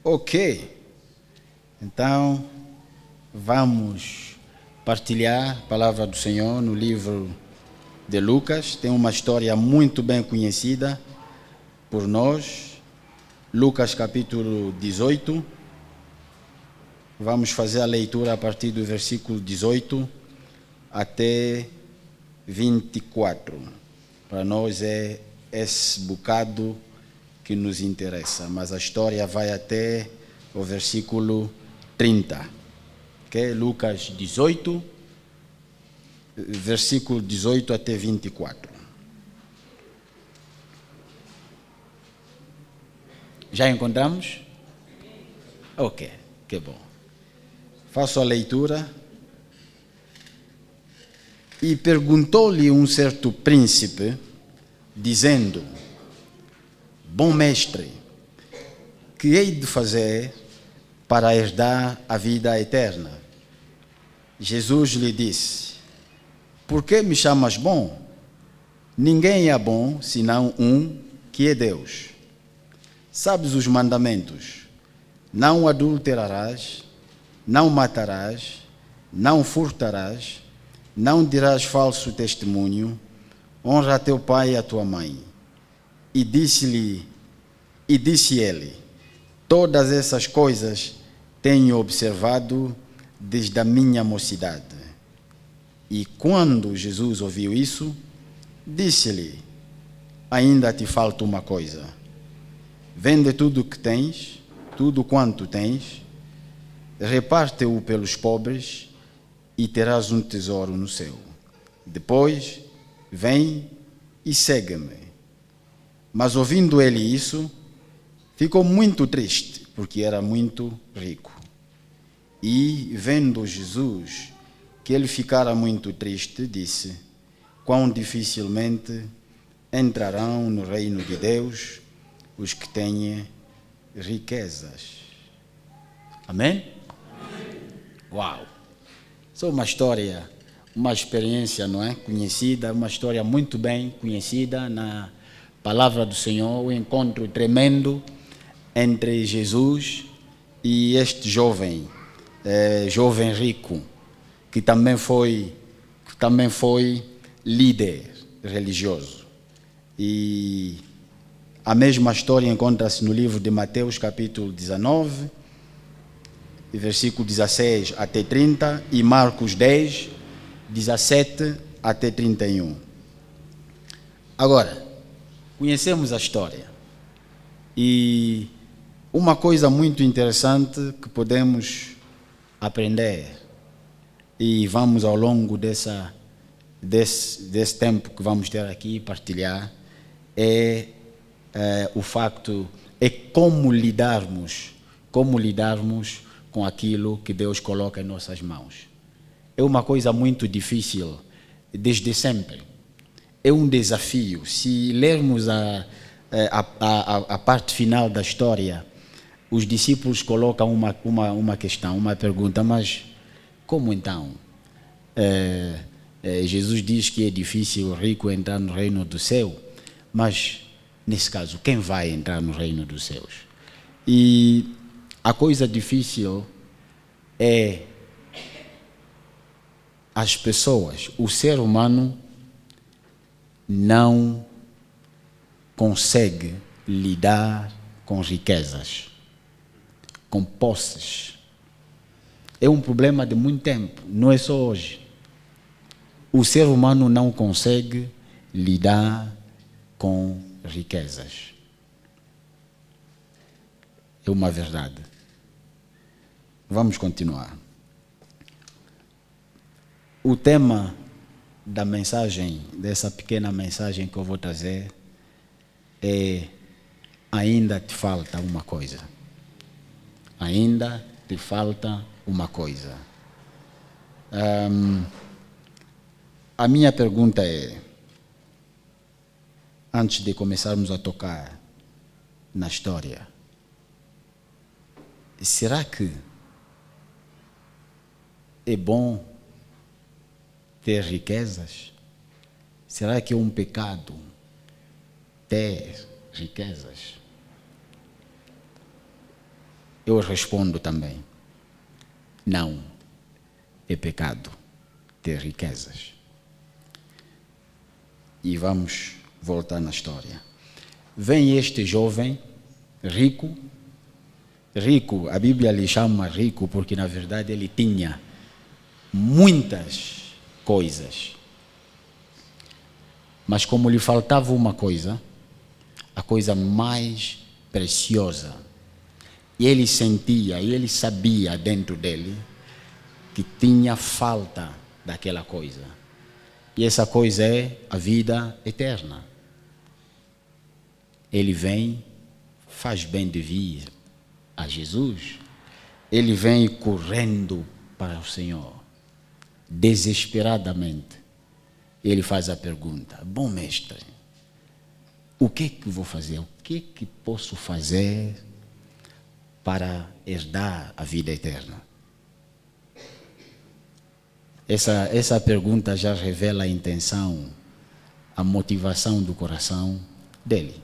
Ok, então vamos partilhar a palavra do Senhor no livro de Lucas. Tem uma história muito bem conhecida por nós. Lucas capítulo 18. Vamos fazer a leitura a partir do versículo 18 até 24. Para nós é esse bocado que nos interessa, mas a história vai até o versículo 30, ok? Lucas 18, versículo 18 até 24. Já encontramos? Ok, que bom. Faço a leitura. E perguntou-lhe um certo príncipe, dizendo: Bom mestre, que hei de fazer para herdar a vida eterna? Jesus lhe disse: Por que me chamas bom? Ninguém é bom senão um, que é Deus. Sabes os mandamentos: não adulterarás, não matarás, não furtarás, não dirás falso testemunho, honra a teu pai e a tua mãe. E disse ele: Todas essas coisas tenho observado desde a minha mocidade. E quando Jesus ouviu isso, disse-lhe: Ainda te falta uma coisa. Vende tudo o que tens, tudo quanto tens, reparte-o pelos pobres e terás um tesouro no céu. Depois, vem e segue-me. Mas ouvindo ele isso, ficou muito triste, porque era muito rico. E, vendo Jesus que ele ficara muito triste, disse: Quão dificilmente entrarão no reino de Deus os que têm riquezas. Amém? Amém. Uau! Isso é uma história, uma experiência, não é? Conhecida, uma história muito bem conhecida na palavra do Senhor, o encontro tremendo entre Jesus e este jovem rico, que também foi líder religioso. E a mesma história encontra-se no livro de Mateus, capítulo 19, versículo 16 até 30, e Marcos 10, 17 até 31. Agora, conhecemos a história. E uma coisa muito interessante que podemos aprender, e vamos ao longo desse tempo que vamos ter aqui partilhar, o facto, é como lidarmos com aquilo que Deus coloca em nossas mãos. É uma coisa muito difícil desde sempre. É um desafio. Se lermos a parte final da história, os discípulos colocam uma questão, uma pergunta: mas como então? Jesus diz que é difícil o rico entrar no reino do céu, mas nesse caso, quem vai entrar no reino dos céus? E a coisa difícil é as pessoas, o ser humano não consegue lidar com riquezas, com posses. É um problema de muito tempo, não é só hoje. O ser humano não consegue lidar com riquezas. É uma verdade. Vamos continuar. O tema da mensagem, dessa pequena mensagem que eu vou trazer, é: ainda te falta uma coisa. Ainda te falta uma coisa. A minha pergunta é, antes de começarmos a tocar na história: será que é bom ter riquezas? Será que é um pecado ter riquezas? eu respondo também: não é pecado ter riquezas. E vamos voltar na história. Vem este jovem rico, a Bíblia lhe chama rico porque na verdade ele tinha muitas coisas, mas como lhe faltava uma coisa, a coisa mais preciosa, e ele sentia, e ele sabia dentro dele que tinha falta daquela coisa, e essa coisa é a vida eterna. Ele vem, faz bem de vir a Jesus, ele vem correndo para o Senhor, desesperadamente. Ele faz a pergunta: bom mestre, o que vou fazer? O que posso fazer para herdar a vida eterna? Essa pergunta já revela a intenção, a motivação do coração dele.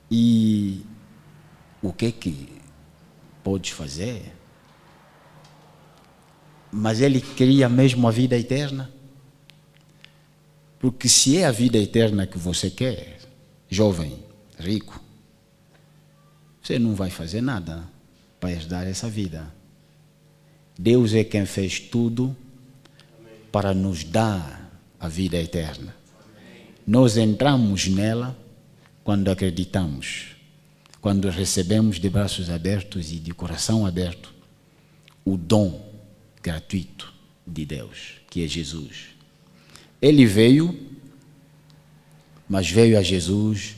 E o que podes fazer? Mas ele queria mesmo a vida eterna? Porque se é a vida eterna que você quer, jovem, rico, você não vai fazer nada para herdar essa vida. Deus é quem fez tudo para nos dar a vida eterna. Nós entramos nela quando acreditamos, quando recebemos de braços abertos e de coração aberto o dom gratuito de Deus, que é Jesus. Ele veio, mas veio a Jesus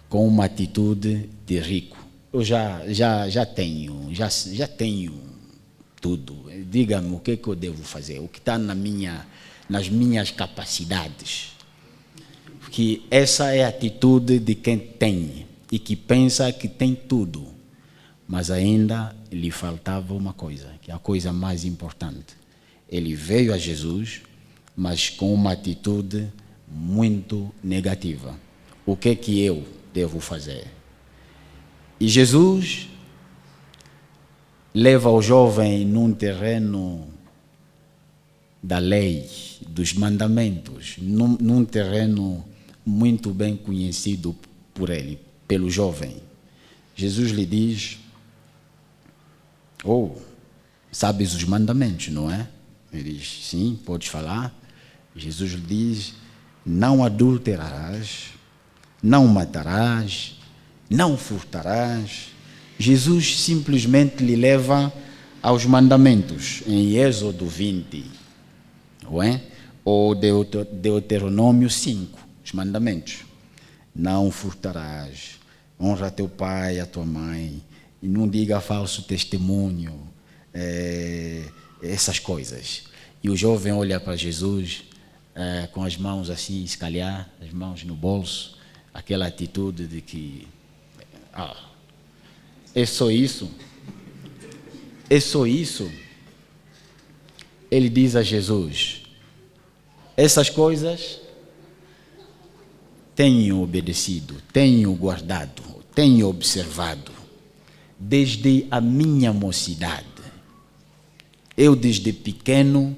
com uma atitude de rico. Eu já tenho tudo. Diga-me o que eu devo fazer, o que está nas minhas capacidades. Que essa é a atitude de quem tem e que pensa que tem tudo, mas ainda lhe faltava uma coisa, que é a coisa mais importante. Ele veio a Jesus, mas com uma atitude muito negativa. O que eu devo fazer? E Jesus leva o jovem num terreno da lei, dos mandamentos, num terreno muito bem conhecido por ele, pelo jovem. Jesus lhe diz: sabes os mandamentos, não é? Ele diz: sim, podes falar. Jesus lhe diz: não adulterarás, não matarás, não furtarás. Jesus simplesmente lhe leva aos mandamentos, em Êxodo 20, não é? Ou Deuteronômio 5, os mandamentos. Não furtarás, honra teu pai e a tua mãe, e não diga falso testemunho, essas coisas. E o jovem olha para Jesus com as mãos assim, se calhar, as mãos no bolso, aquela atitude de que é só isso? É só isso? Ele diz a Jesus: essas coisas tenho obedecido, tenho guardado, tenho observado desde a minha mocidade. Eu desde pequeno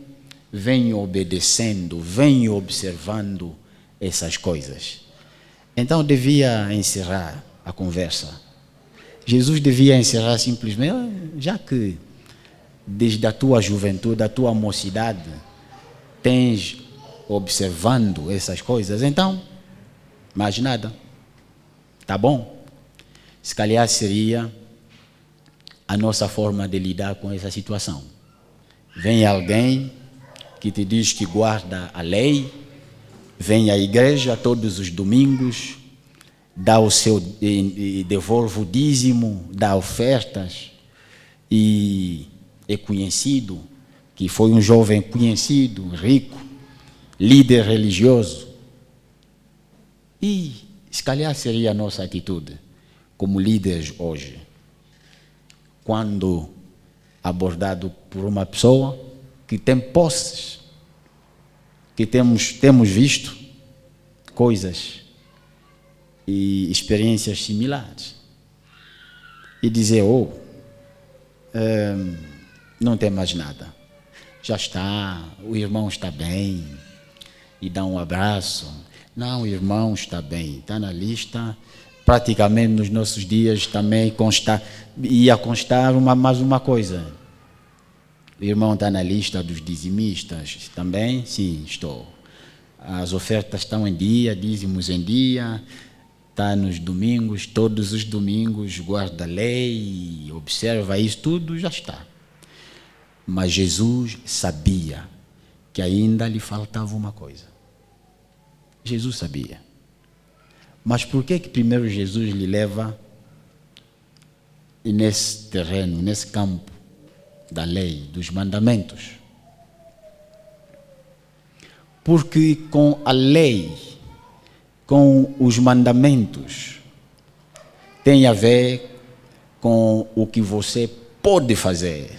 venho obedecendo, venho observando essas coisas. Então devia encerrar a conversa. Jesus devia encerrar simplesmente: já que desde a tua juventude, da tua mocidade, tens observando essas coisas, então, mais nada, tá bom? Se calhar seria a nossa forma de lidar com essa situação. Vem alguém que te diz que guarda a lei, vem à igreja todos os domingos, dá o seu, devolve o dízimo, dá ofertas, e é conhecido que foi um jovem conhecido, rico, líder religioso. E se calhar seria a nossa atitude como líderes hoje, quando abordado por uma pessoa que tem posses, que temos visto coisas e experiências similares. e dizer, não tem mais nada. Já está, o irmão está bem, e dá um abraço. Não, o irmão está bem, está na lista. Praticamente nos nossos dias também ia constar mais uma coisa. O irmão está na lista dos dizimistas também? Sim, estou. As ofertas estão em dia, dízimos em dia, está nos domingos, todos os domingos, guarda a lei, observa isso, tudo já está. Mas Jesus sabia que ainda lhe faltava uma coisa. Jesus sabia. Mas por que primeiro Jesus lhe leva nesse terreno, nesse campo da lei, dos mandamentos? Porque com a lei, com os mandamentos, tem a ver com o que você pode fazer,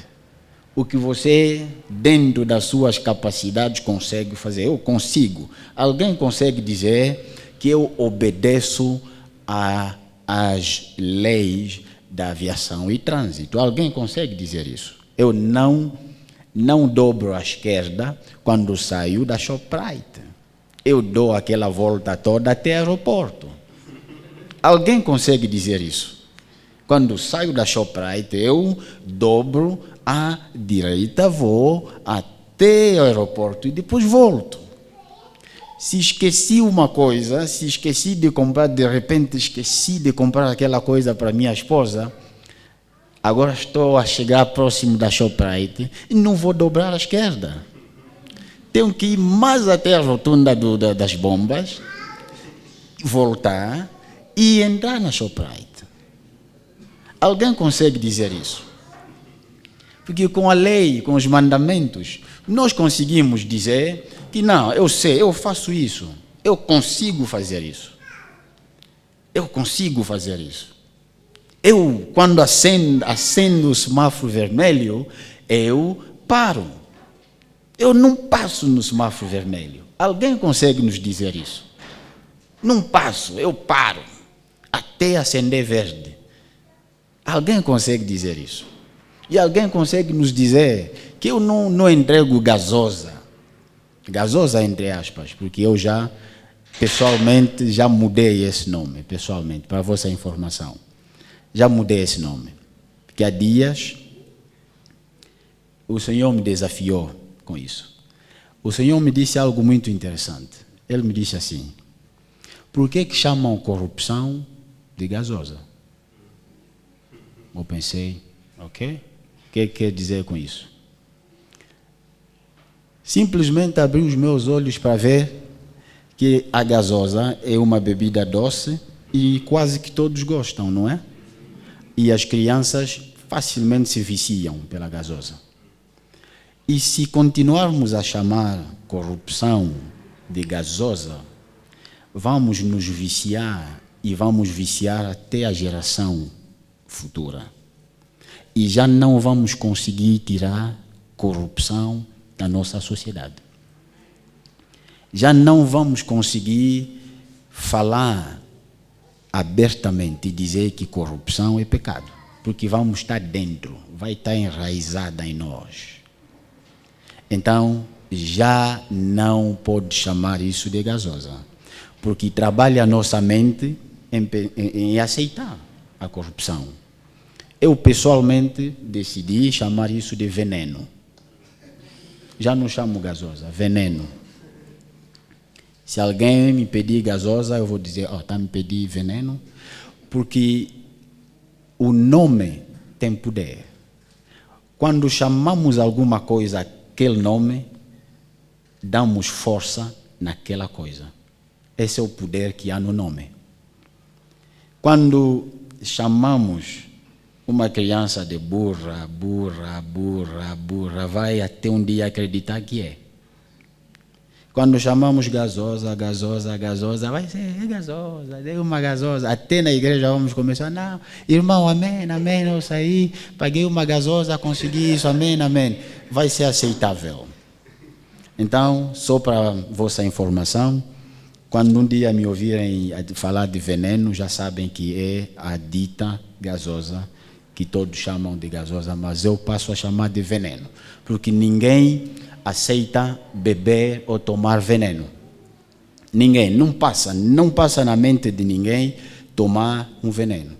o que você, dentro das suas capacidades, consegue fazer. Eu consigo. Alguém consegue dizer que eu obedeço às leis da aviação e trânsito? Alguém consegue dizer isso? Eu não dobro à esquerda quando saio da Shoprite. Eu dou aquela volta toda até o aeroporto. Alguém consegue dizer isso? Quando saio da Shoprite, eu dobro à direita, vou até o aeroporto e depois volto. Se esqueci uma coisa, se esqueci de comprar, de repente esqueci de comprar aquela coisa para minha esposa, agora estou a chegar próximo da Shoprite e não vou dobrar à esquerda. Tenho que ir mais até a rotunda das bombas, voltar e entrar na Shoprite. Alguém consegue dizer isso? Porque com a lei, com os mandamentos, nós conseguimos dizer que não, eu sei, eu faço isso, eu consigo fazer isso. Eu consigo fazer isso. Eu, quando acendo o semáforo vermelho, eu paro. Eu não passo no semáforo vermelho. Alguém consegue nos dizer isso? Não passo, eu paro, até acender verde. Alguém consegue dizer isso? E alguém consegue nos dizer que eu não entrego gasosa entre aspas, porque eu já, pessoalmente, já mudei esse nome, pessoalmente, para a vossa informação. Já mudei esse nome, porque há dias o Senhor me desafiou com isso. O Senhor me disse algo muito interessante. Ele me disse assim: por que chamam corrupção de gasosa? Eu pensei, ok, o que quer dizer com isso? Simplesmente abri os meus olhos para ver que a gasosa é uma bebida doce e quase que todos gostam, não é? E as crianças facilmente se viciam pela gasosa. E se continuarmos a chamar corrupção de gasosa, vamos nos viciar e vamos viciar até a geração futura. E já não vamos conseguir tirar corrupção da nossa sociedade. Já não vamos conseguir falar abertamente e dizer que corrupção é pecado, porque vamos estar dentro, vai estar enraizada em nós. Então, já não pode chamar isso de gasosa, porque trabalha a nossa mente em aceitar a corrupção. Eu, pessoalmente, decidi chamar isso de veneno. Já não chamo gasosa, veneno. Se alguém me pedir gasosa, eu vou dizer, está me pedindo veneno, porque o nome tem poder. Quando chamamos alguma coisa aquele nome, damos força naquela coisa. Esse é o poder que há no nome. Quando chamamos uma criança de burra, vai até um dia acreditar que é. Quando chamamos gasosa, vai ser gasosa, deu uma gasosa. Até na igreja vamos começar, não, irmão, amém, eu saí, paguei uma gasosa, consegui isso, amém. Vai ser aceitável. Então, só para vossa informação, quando um dia me ouvirem falar de veneno, já sabem que é a dita gasosa que todos chamam de gasosa, mas eu passo a chamar de veneno, porque ninguém aceita beber ou tomar veneno. Ninguém, não passa na mente de ninguém tomar um veneno.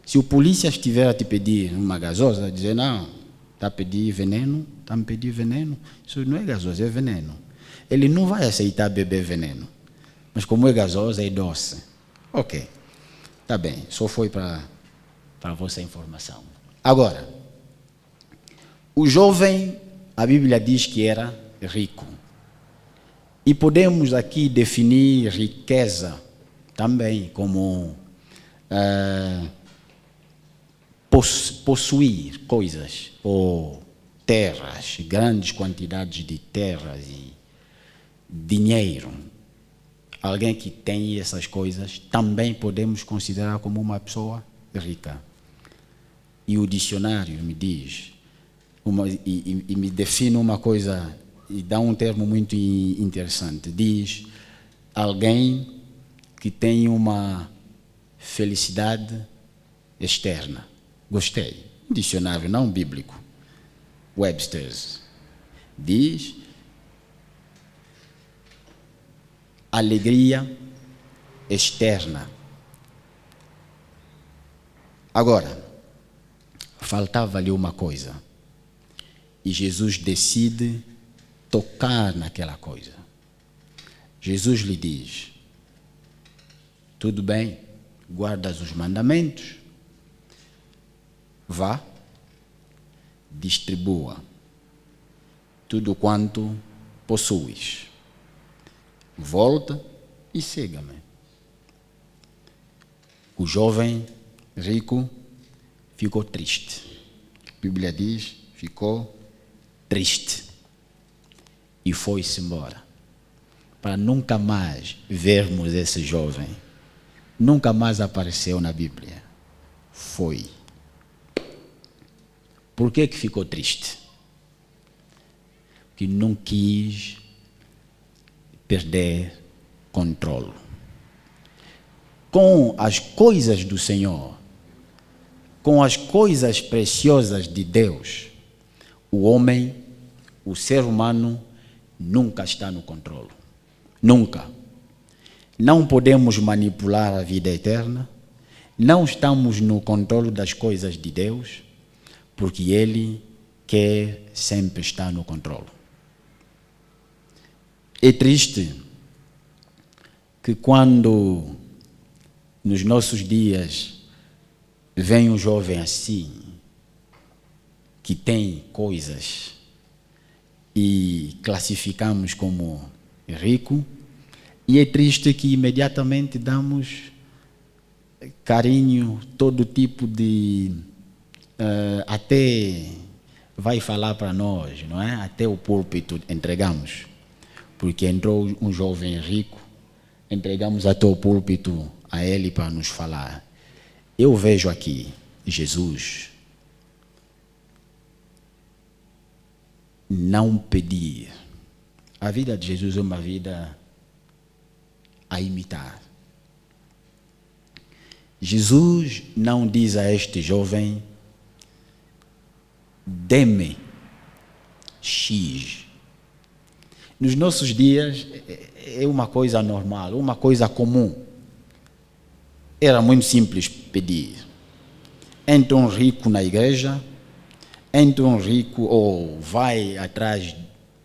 Se o polícia estiver a te pedir uma gasosa, dizer, não, está a pedir veneno, está a me pedir veneno, isso não é gasosa, é veneno. Ele não vai aceitar beber veneno. Mas como é gasosa, é doce. Ok, está bem, só foi para a vossa informação. Agora, o jovem, a Bíblia diz que era rico. E podemos aqui definir riqueza também como possuir coisas ou terras, grandes quantidades de terras e dinheiro. Alguém que tem essas coisas também podemos considerar como uma pessoa rica. E o dicionário me diz, e me define uma coisa, e dá um termo muito interessante. Diz, alguém que tem uma felicidade externa. Gostei. Dicionário não bíblico. Webster's. Diz, alegria externa. Agora, faltava-lhe uma coisa. E Jesus decide tocar naquela coisa. Jesus lhe diz, tudo bem, guardas os mandamentos, vá, distribua tudo quanto possuis. Volta e siga-me. O jovem rico ficou triste. A Bíblia diz, ficou triste. E foi-se embora. Para nunca mais vermos esse jovem. Nunca mais apareceu na Bíblia. Foi. Por que ficou triste? Porque não quis perder controle. Com as coisas do Senhor, com as coisas preciosas de Deus, o homem, o ser humano, nunca está no controle. Nunca. Não podemos manipular a vida eterna, não estamos no controle das coisas de Deus, porque Ele quer sempre estar no controle. É triste que quando nos nossos dias vem um jovem assim, que tem coisas e classificamos como rico, e é triste que imediatamente damos carinho, todo tipo de... até vai falar para nós, não é? Até o púlpito entregamos. Porque entrou um jovem rico, entregamos até o púlpito a ele para nos falar. Eu vejo aqui Jesus não pedir. A vida de Jesus é uma vida a imitar. Jesus não diz a este jovem, dê-me X. Nos nossos dias é uma coisa normal, uma coisa comum. Era muito simples pedir. Entra um rico na igreja, entra um rico ou vai atrás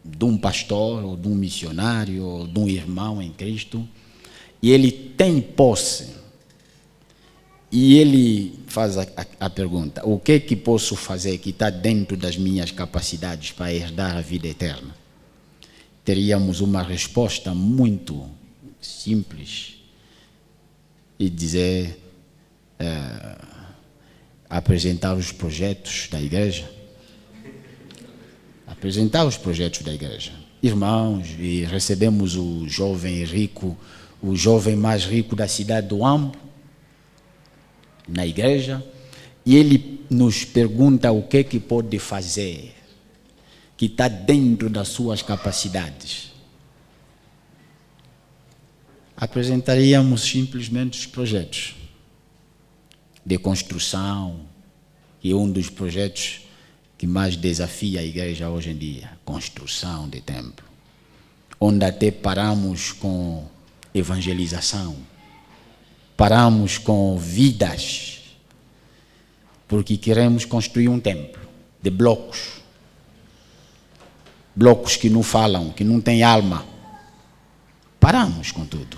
de um pastor, ou de um missionário, ou de um irmão em Cristo, e ele tem posse. E ele faz a pergunta, o que é que posso fazer que está dentro das minhas capacidades para herdar a vida eterna? Teríamos uma resposta muito simples e dizer, apresentar os projetos da igreja. Apresentar os projetos da igreja. Irmãos, e recebemos o jovem rico, o jovem mais rico da cidade do Ambo, na igreja, e ele nos pergunta o que é que pode fazer, que está dentro das suas capacidades. Apresentaríamos simplesmente os projetos de construção, que é um dos projetos que mais desafia a igreja hoje em dia, construção de templo, onde até paramos com evangelização, paramos com vidas, porque queremos construir um templo de blocos que não falam, que não têm alma. Paramos com tudo,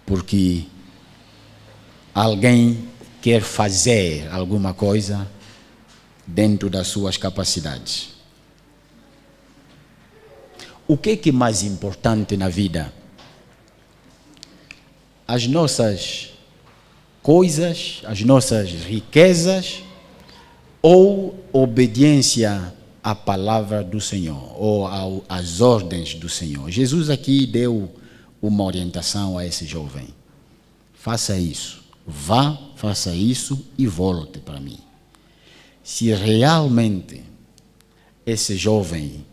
porque alguém quer fazer alguma coisa dentro das suas capacidades. O que é mais importante na vida? As nossas coisas, as nossas riquezas, ou obediência à palavra do Senhor, ou às ordens do Senhor? Jesus aqui deu uma orientação a esse jovem. Faça isso, vá, faça isso e volte para mim. Se realmente esse jovem,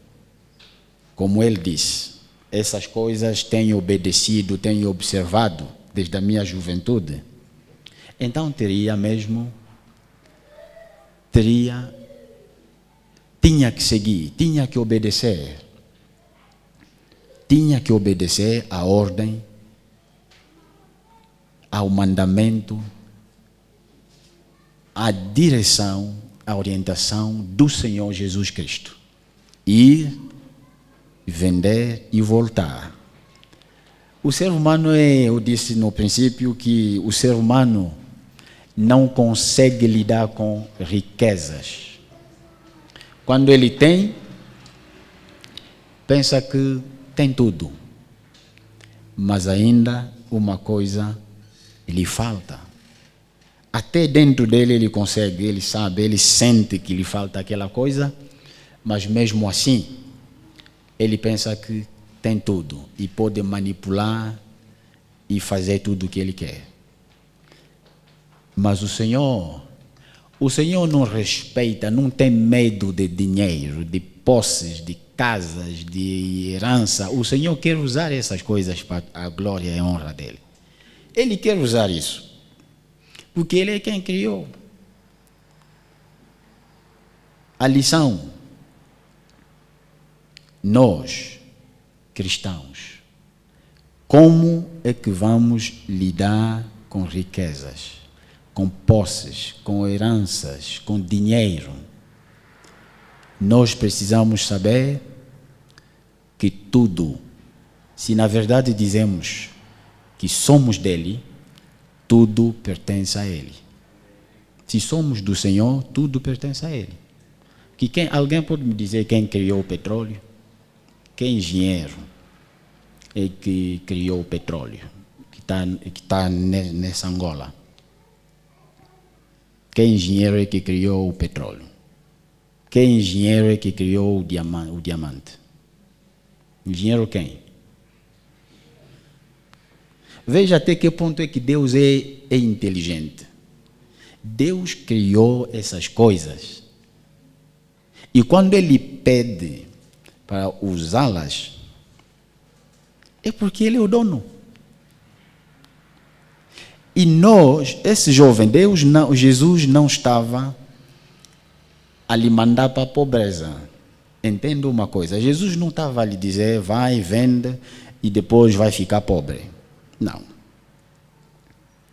como ele disse, essas coisas tenho obedecido, tenho observado desde a minha juventude, então tinha que seguir, tinha que obedecer à ordem, ao mandamento, à direção, à orientação do Senhor Jesus Cristo. Ir, vender e voltar. O ser humano eu disse no princípio que o ser humano não consegue lidar com riquezas. Quando ele tem, pensa que tem tudo, mas ainda uma coisa lhe falta. Até dentro dele ele consegue, ele sabe, ele sente que lhe falta aquela coisa, mas mesmo assim, ele pensa que tem tudo e pode manipular e fazer tudo o que ele quer. Mas o Senhor não respeita, não tem medo de dinheiro, de posses, de casas, de herança. O Senhor quer usar essas coisas para a glória e a honra dele. Ele quer usar isso, porque ele é quem criou. A lição: nós, cristãos, como é que vamos lidar com riquezas, com posses, com heranças, com dinheiro? Nós precisamos saber que tudo, se na verdade dizemos que somos dele, tudo pertence a ele. Se somos do Senhor, tudo pertence a ele. Alguém pode me dizer quem criou o petróleo? Que engenheiro é que criou o petróleo que está nessa Angola? Que engenheiro é que criou o petróleo? Que engenheiro é que criou o diamante? Engenheiro quem? Veja até que ponto é que Deus é inteligente. Deus criou essas coisas. E quando Ele pede para usá-las, é porque Ele é o dono. E nós, esse jovem, Jesus não estava a lhe mandar para a pobreza. Entenda uma coisa, Jesus não estava a lhe dizer, vai, vende e depois vai ficar pobre. Não.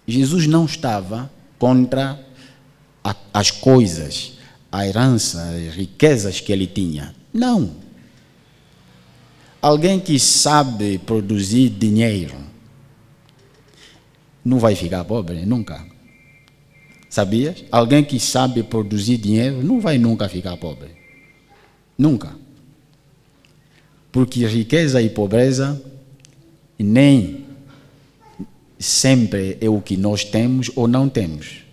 Jesus não estava contra as coisas, a herança, as riquezas que ele tinha. Não. Alguém que sabe produzir dinheiro não vai ficar pobre, nunca. Sabias? Alguém que sabe produzir dinheiro não vai nunca ficar pobre. Nunca. Porque riqueza e pobreza nem sempre é o que nós temos ou não temos,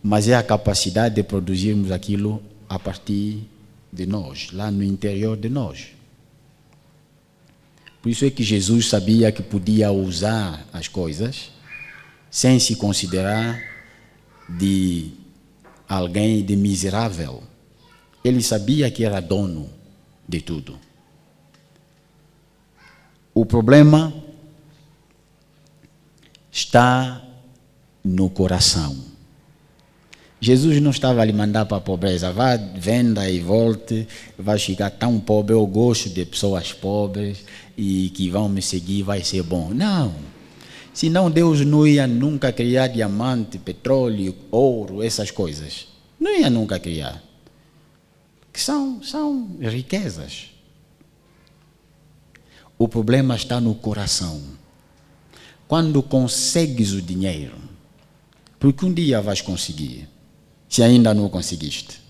mas é a capacidade de produzirmos aquilo a partir de nós, lá no interior de nós. Por isso é que Jesus sabia que podia usar as coisas sem se considerar de alguém de miserável. Ele sabia que era dono de tudo. O problema está no coração. Jesus não estava a lhe mandar para a pobreza. Vá, venda e volte, vai ficar tão pobre. Eu gosto de pessoas pobres e que vão me seguir, vai ser bom. Não. Senão Deus não ia nunca criar diamante, petróleo, ouro, essas coisas. Não ia nunca criar. Que são riquezas. O problema está no coração. Quando consegues o dinheiro, porque um dia vais conseguir, se ainda não conseguiste.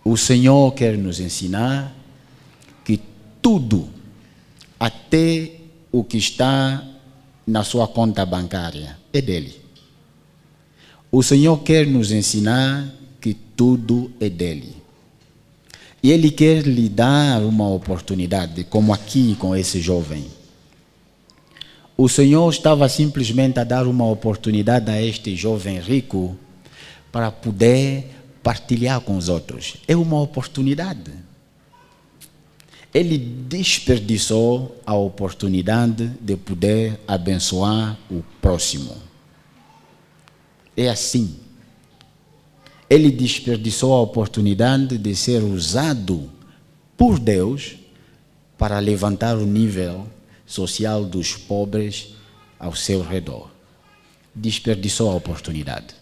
O Senhor quer nos ensinar que tudo, até o que está na sua conta bancária, é dele. O Senhor quer nos ensinar que tudo é dele. E Ele quer lhe dar uma oportunidade, como aqui com esse jovem. O Senhor estava simplesmente a dar uma oportunidade a este jovem rico para poder partilhar com os outros. É uma oportunidade. Ele desperdiçou a oportunidade de poder abençoar o próximo. É assim. Ele desperdiçou a oportunidade de ser usado por Deus para levantar o nível social dos pobres ao seu redor. Desperdiçou a oportunidade.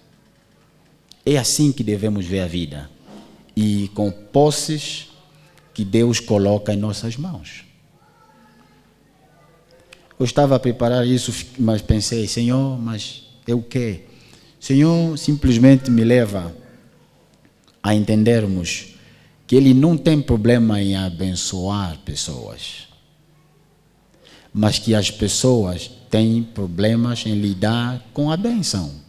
É assim que devemos ver a vida. E com posses que Deus coloca em nossas mãos. Eu estava a preparar isso, mas pensei, Senhor, mas é o quê? Senhor simplesmente me leva a entendermos que Ele não tem problema em abençoar pessoas, mas que as pessoas têm problemas em lidar com a bênção.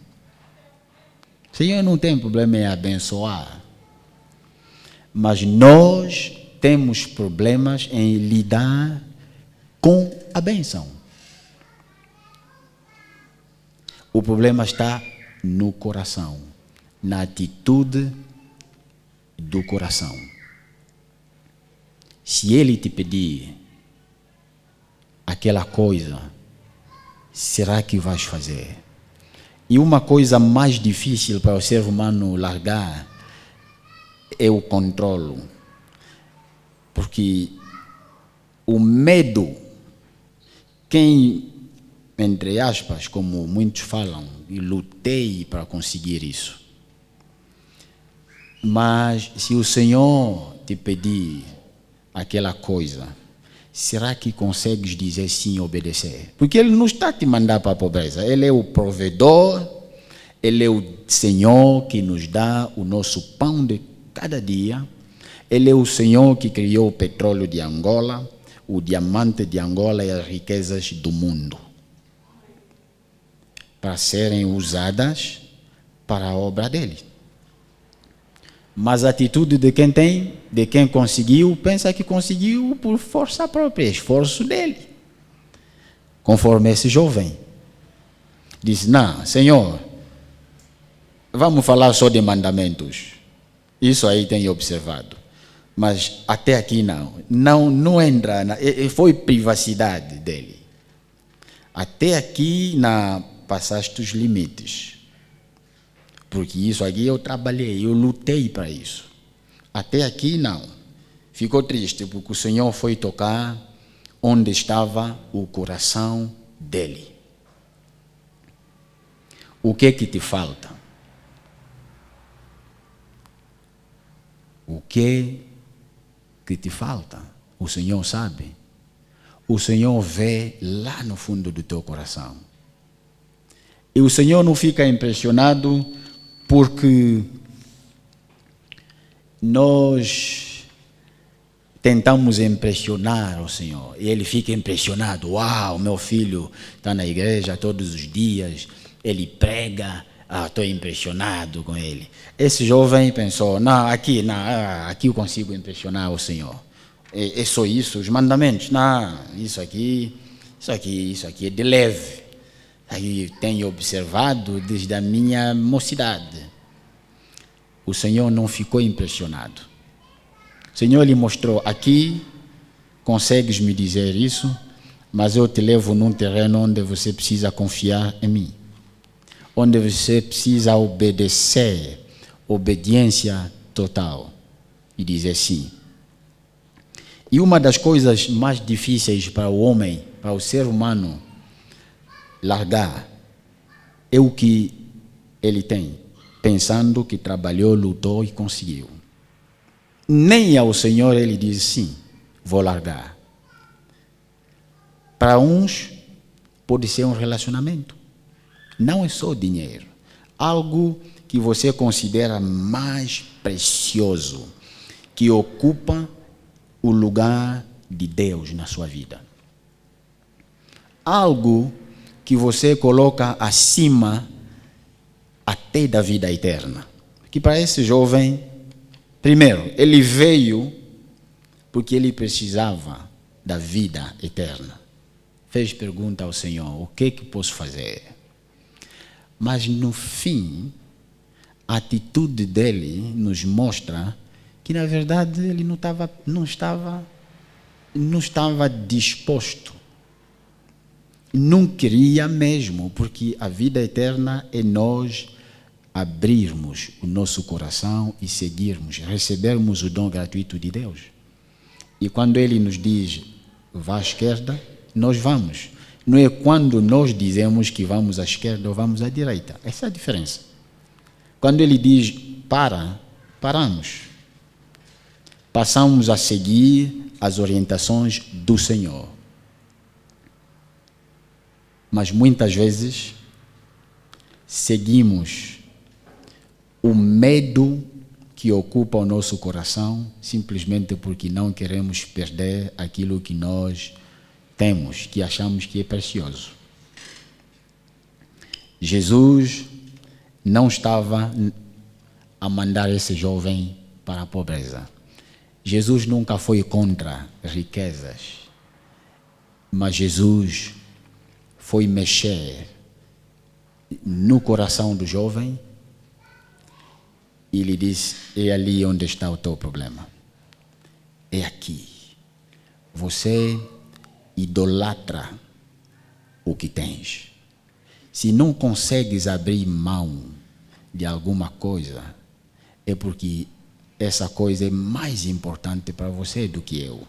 O Senhor não tem problema em abençoar, mas nós temos problemas em lidar com a bênção. O problema está no coração, na atitude do coração. Se Ele te pedir aquela coisa, será que vais fazer? E uma coisa mais difícil para o ser humano largar é o controle. Porque o medo, quem, entre aspas, como muitos falam, e lutei para conseguir isso. Mas se o Senhor te pedir aquela coisa, será que consegues dizer sim e obedecer? Porque Ele não está a te mandar para a pobreza. Ele é o provedor, Ele é o Senhor que nos dá o nosso pão de cada dia. Ele é o Senhor que criou o petróleo de Angola, o diamante de Angola e as riquezas do mundo, para serem usadas para a obra dele. Mas a atitude de quem tem, de quem conseguiu, pensa que conseguiu por força própria, esforço dele. Conforme esse jovem. Diz, não, Senhor, vamos falar só de mandamentos. Isso aí tem observado. Mas até aqui não entra, foi privacidade dele. Até aqui passaste os limites. Porque isso aqui eu trabalhei, eu lutei para isso. Até aqui não. Ficou triste porque o Senhor foi tocar onde estava o coração dele. O que te falta? O que te falta? O Senhor sabe. O Senhor vê lá no fundo do teu coração. E o Senhor não fica impressionado porque nós tentamos impressionar o Senhor. E Ele fica impressionado. Uau, meu filho está na igreja todos os dias. Ele prega. Estou impressionado com ele. Esse jovem pensou, aqui eu consigo impressionar o Senhor. É só isso, os mandamentos. Isso aqui é de leve. Aí tenho observado desde a minha mocidade. O Senhor não ficou impressionado. O Senhor lhe mostrou, aqui consegues me dizer isso, mas eu te levo num terreno onde você precisa confiar em mim. onde você precisa obedecer, obediência total, e dizer sim. E uma das coisas mais difíceis para o homem, para o ser humano, largar, é o que ele tem, pensando que trabalhou, lutou e conseguiu. Nem ao Senhor ele diz sim, vou largar. Para uns, pode ser um relacionamento. Não é só dinheiro. Algo que você considera mais precioso, que ocupa o lugar de Deus na sua vida. Algo que você coloca acima até da vida eterna. Que para esse jovem, primeiro, ele veio porque ele precisava da vida eterna. Fez pergunta ao Senhor, o que posso fazer? Mas no fim, a atitude dele nos mostra que na verdade ele não estava disposto. Não queria mesmo, porque a vida eterna é nós abrirmos o nosso coração e seguirmos, recebermos o dom gratuito de Deus. E quando ele nos diz, vá à esquerda, nós vamos. Não é quando nós dizemos que vamos à esquerda ou vamos à direita. Essa é a diferença. Quando ele diz, paramos. Passamos a seguir as orientações do Senhor. Mas muitas vezes seguimos o medo que ocupa o nosso coração simplesmente porque não queremos perder aquilo que nós temos, que achamos que é precioso. Jesus não estava a mandar esse jovem para a pobreza. Jesus nunca foi contra riquezas, mas Jesus foi mexer no coração do jovem e lhe disse, é ali onde está o teu problema. É aqui. Você idolatra o que tens. Se não consegues abrir mão de alguma coisa, é porque essa coisa é mais importante para você do que eu.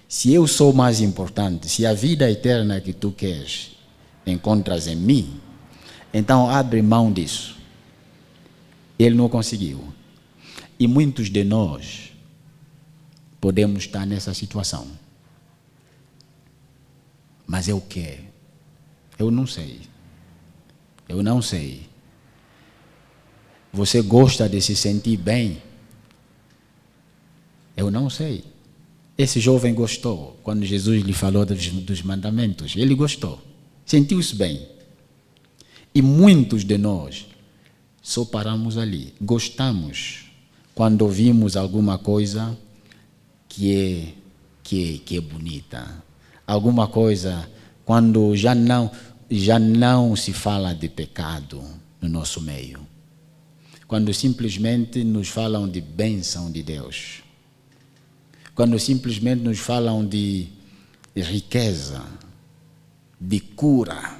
Se eu sou mais importante, se a vida eterna que tu queres encontras em mim, então abre mão disso. Ele não conseguiu. E muitos de nós podemos estar nessa situação. Mas eu quero. Eu não sei. Eu não sei. Você gosta de se sentir bem? Eu não sei. Esse jovem gostou. Quando Jesus lhe falou dos mandamentos, ele gostou. Sentiu-se bem. E muitos de nós só paramos ali. Gostamos quando ouvimos alguma coisa que é bonita. Alguma coisa quando já não se fala de pecado no nosso meio. Quando simplesmente nos falam de bênção de Deus. Quando simplesmente nos falam de riqueza, de cura.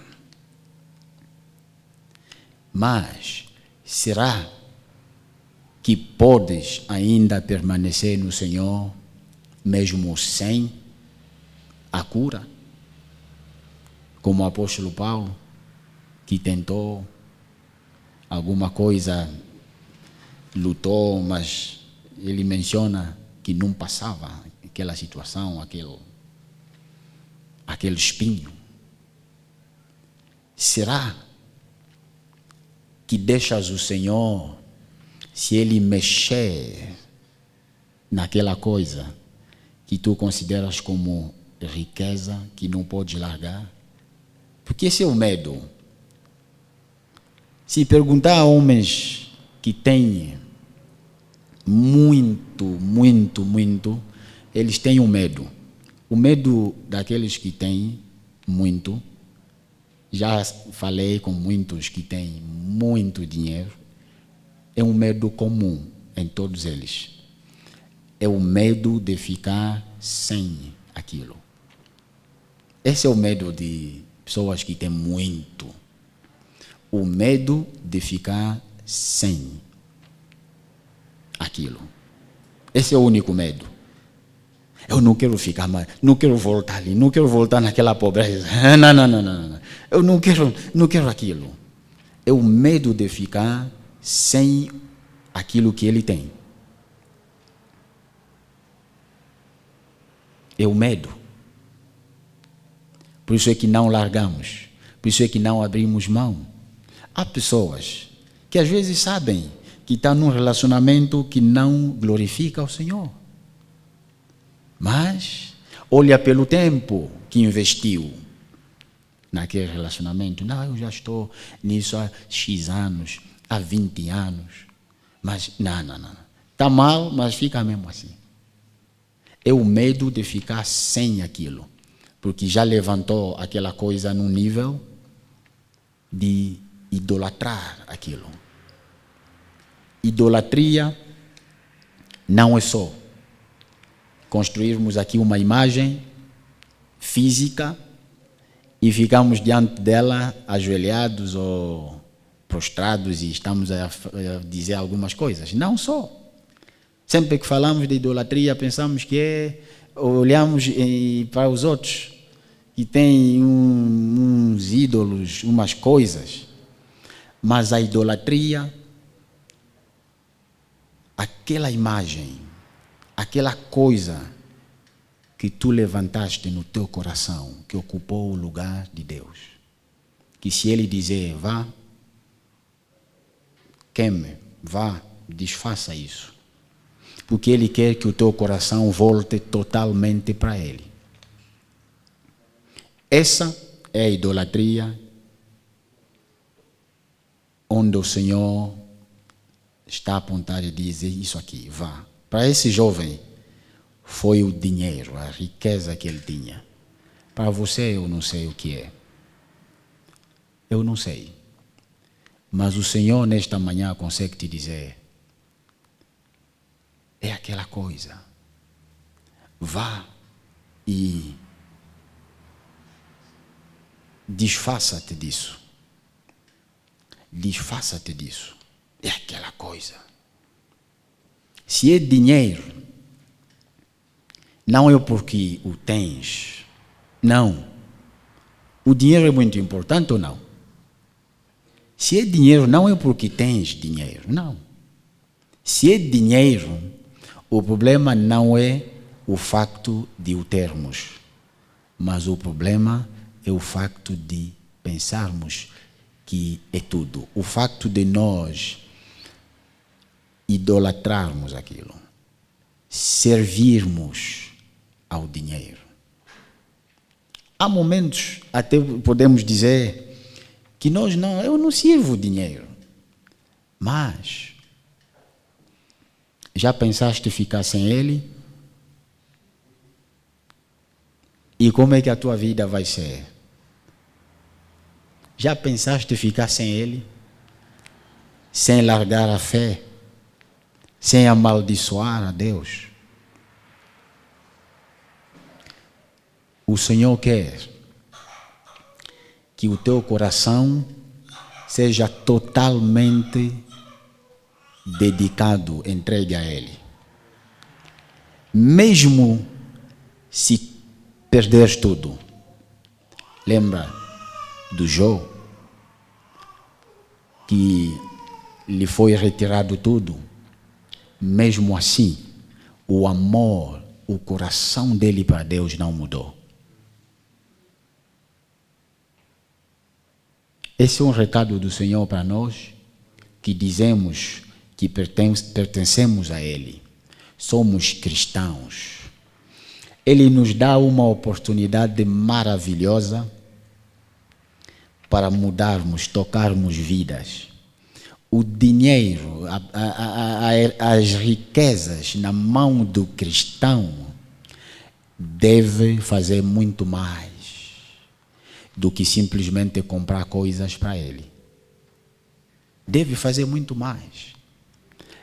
Mas será que podes ainda permanecer no Senhor, mesmo sem a cura? Como o apóstolo Paulo, que tentou alguma coisa, lutou, mas ele menciona que não passava aquela situação, aquele espinho. Será que deixas o Senhor, se Ele mexer naquela coisa que tu consideras como riqueza, que não podes largar? Porque esse é o medo. Se perguntar a homens que têm muito, eles têm um medo. O medo daqueles que têm muito, já falei com muitos que têm muito dinheiro, é um medo comum em todos eles. É o medo de ficar sem aquilo. Esse é o medo de pessoas que têm muito. o medo de ficar sem aquilo. Esse é o único medo. Eu não quero ficar mais, não quero voltar ali, não quero voltar naquela pobreza. Não. Eu não quero aquilo. É o medo de ficar sem aquilo que ele tem. É o medo. Por isso é que não largamos. Por isso é que não abrimos mão. Há pessoas que às vezes sabem que estão num relacionamento que não glorifica o Senhor. Mas olha pelo tempo que investiu naquele relacionamento. Não, eu já estou nisso há X anos, há 20 anos. Mas não. Está mal, mas fica mesmo assim. É o medo de ficar sem aquilo. Porque já levantou aquela coisa num nível de idolatrar aquilo. Idolatria não é só construirmos aqui uma imagem física e ficamos diante dela ajoelhados ou prostrados e estamos a dizer algumas coisas. Não só. Sempre que falamos de idolatria, pensamos que olhamos para os outros que têm uns ídolos, umas coisas. Mas a idolatria, aquela imagem, aquela coisa que tu levantaste no teu coração, que ocupou o lugar de Deus. Que se Ele dizer, vá, queime, vá, desfaça isso. Porque Ele quer que o teu coração volte totalmente para Ele. Essa é a idolatria onde o Senhor está a apontar e dizer isso aqui, vá. Para esse jovem foi o dinheiro, a riqueza que ele tinha. Para você eu não sei o que é. Eu não sei. Mas o Senhor nesta manhã consegue te dizer, é aquela coisa. Vá e desfaça-te disso. Desfaça-te disso. É aquela coisa. Se é dinheiro, não é porque o tens. Não. O dinheiro é muito importante ou não? Se é dinheiro, não é porque tens dinheiro. Não. Se é dinheiro, o problema não é o facto de o termos, mas o problema é o facto de pensarmos que é tudo. O facto de nós idolatrarmos aquilo, servirmos ao dinheiro. Há momentos, até podemos dizer, que eu não sirvo o dinheiro, mas já pensaste ficar sem ele? E como é que a tua vida vai ser? Já pensaste ficar sem ele? Sem largar a fé? Sem amaldiçoar a Deus? O Senhor quer que o teu coração seja totalmente dedicado, entregue a Ele. Mesmo se perderes tudo. Lembra do Jó, que lhe foi retirado tudo? Mesmo assim, o amor, o coração dele para Deus não mudou. Esse é um recado do Senhor para nós, que dizemos que pertencemos a Ele. Somos cristãos. Ele nos dá uma oportunidade maravilhosa para mudarmos, tocarmos vidas. O dinheiro, as riquezas na mão do cristão deve fazer muito mais do que simplesmente comprar coisas para ele. Deve fazer muito mais.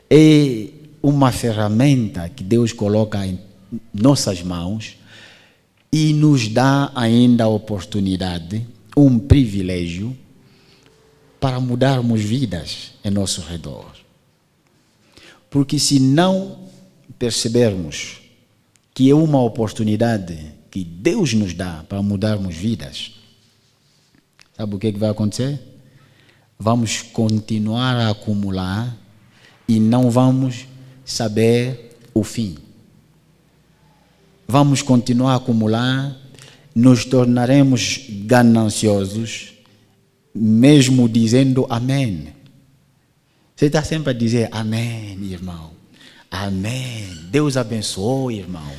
É uma ferramenta que Deus coloca em nossas mãos e nos dá ainda a oportunidade, um privilégio, para mudarmos vidas em nosso redor. Porque se não percebermos que é uma oportunidade que Deus nos dá para mudarmos vidas, sabe o que vai acontecer? Vamos continuar a acumular e não vamos saber o fim. Vamos continuar a acumular, nos tornaremos gananciosos, mesmo dizendo amém. Você está sempre a dizer amém, irmão. Amém. Deus abençoe, irmão.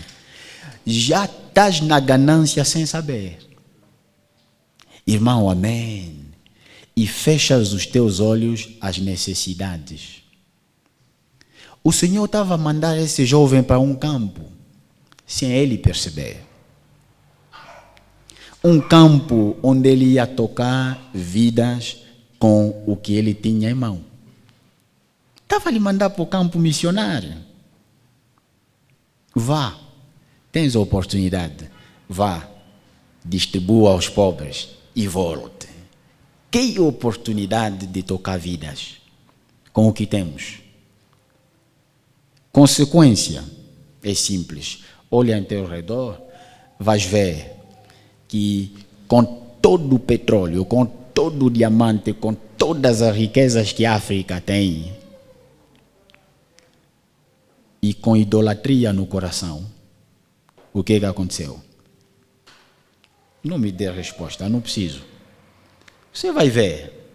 Já estás na ganância sem saber. Irmão, amém. E fechas os teus olhos às necessidades. O Senhor estava a mandar esse jovem para um campo, sem ele perceber. Um campo onde ele ia tocar vidas com o que ele tinha em mão. Estava a lhe mandar para o campo missionário. Vá, tens a oportunidade. Vá, distribua aos pobres e volte. Que oportunidade de tocar vidas com o que temos. Consequência é simples. Olha em teu redor, vais ver que com todo o petróleo, com todo o diamante, com todas as riquezas que a África tem, e com idolatria no coração, o que aconteceu? Não me dê resposta, não preciso. Você vai ver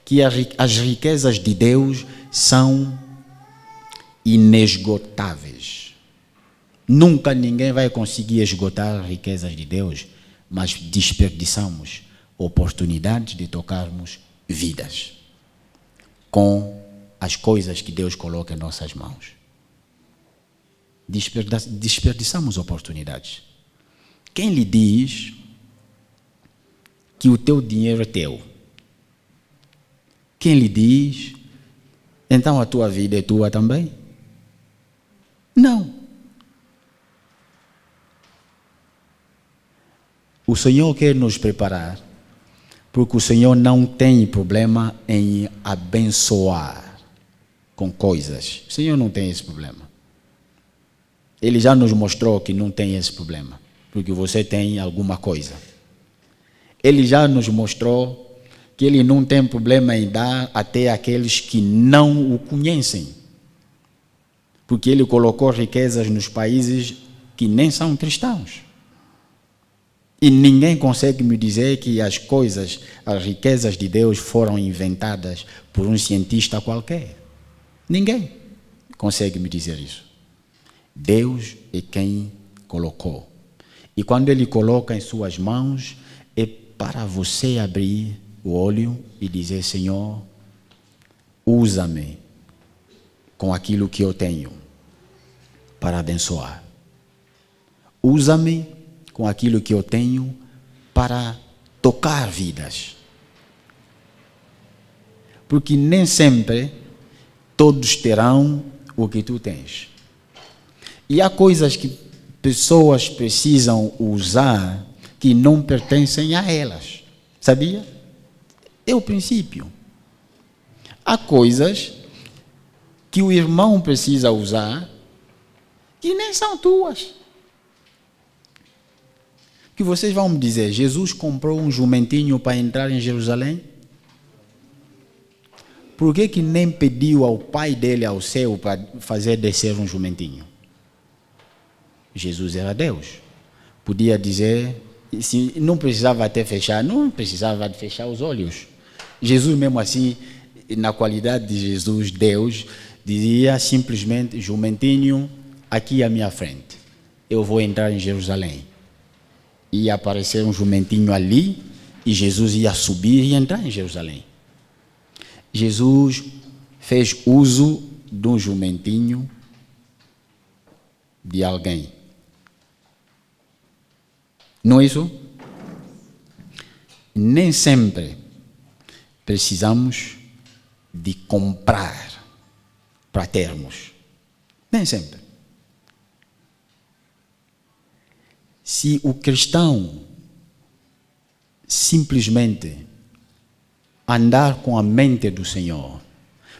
que as riquezas de Deus são inesgotáveis. Nunca ninguém vai conseguir esgotar as riquezas de Deus, mas desperdiçamos oportunidades de tocarmos vidas com as coisas que Deus coloca em nossas mãos. Desperdiçamos oportunidades. Quem lhe diz que o teu dinheiro é teu? Quem lhe diz, então a tua vida é tua também? Não. O Senhor quer nos preparar, porque o Senhor não tem problema em abençoar com coisas. O Senhor não tem esse problema. Ele já nos mostrou que não tem esse problema, porque você tem alguma coisa. Ele já nos mostrou que ele não tem problema em dar até aqueles que não o conhecem, porque ele colocou riquezas nos países que nem são cristãos. E ninguém consegue me dizer que as coisas, as riquezas de Deus foram inventadas por um cientista qualquer. Ninguém consegue me dizer isso. Deus é quem colocou. E quando Ele coloca em suas mãos, é para você abrir o olho e dizer: Senhor, usa-me com aquilo que eu tenho para abençoar. Usa-me com aquilo que eu tenho para tocar vidas. Porque nem sempre todos terão o que tu tens. E há coisas que pessoas precisam usar que não pertencem a elas. Sabia? É o princípio. Há coisas que o irmão precisa usar que nem são tuas. Que vocês vão me dizer, Jesus comprou um jumentinho para entrar em Jerusalém? Por que nem pediu ao pai dele ao céu para fazer descer um jumentinho? Jesus era Deus. Podia dizer, se não precisava até fechar, não precisava de fechar os olhos. Jesus mesmo assim, na qualidade de Jesus, Deus, dizia simplesmente: jumentinho, aqui à minha frente, eu vou entrar em Jerusalém. Ia aparecer um jumentinho ali e Jesus ia subir e entrar em Jerusalém. Jesus fez uso de um jumentinho de alguém. Não é isso? Nem sempre precisamos de comprar para termos. Nem sempre. Se o cristão simplesmente andar com a mente do Senhor,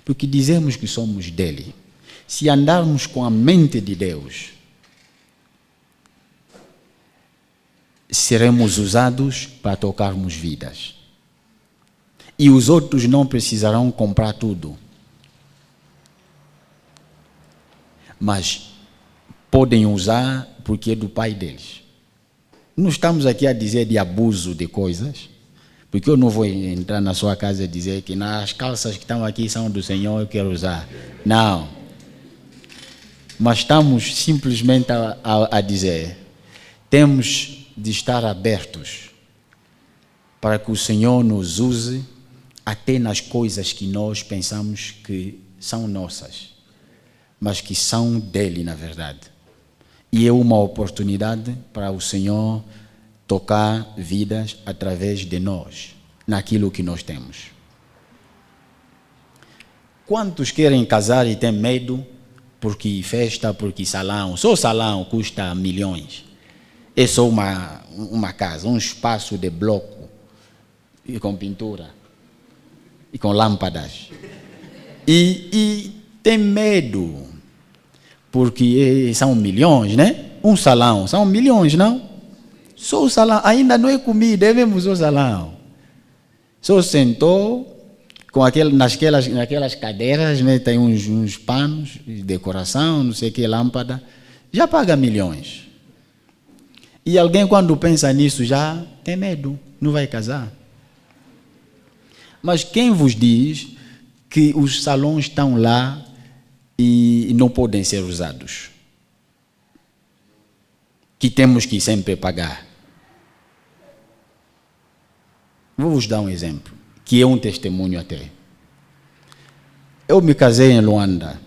porque dizemos que somos dele. Se andarmos com a mente de Deus, seremos usados para tocarmos vidas. E os outros não precisarão comprar tudo, mas podem usar porque é do Pai deles. Não estamos aqui a dizer de abuso de coisas, porque eu não vou entrar na sua casa e dizer que as calças que estão aqui são do Senhor, eu quero usar. Não. Mas estamos simplesmente a dizer, temos de estar abertos para que o Senhor nos use até nas coisas que nós pensamos que são nossas, mas que são dele, na verdade. E é uma oportunidade para o Senhor tocar vidas através de nós, naquilo que nós temos. Quantos querem casar e têm medo porque festa, porque salão? Só salão custa milhões. É só uma casa, um espaço de bloco, e com pintura, e com lâmpadas. E tem medo, porque são milhões, né? Um salão, são milhões, não? Só o salão, ainda não é comida, é mesmo só o salão. Só sentou com naquelas cadeiras, né? Tem uns panos de decoração, não sei o que, lâmpada, já paga milhões. E alguém, quando pensa nisso, já tem medo, não vai casar. Mas quem vos diz que os salões estão lá e não podem ser usados? Que temos que sempre pagar? Vou-vos dar um exemplo, que é um testemunho até. Eu me casei em Luanda,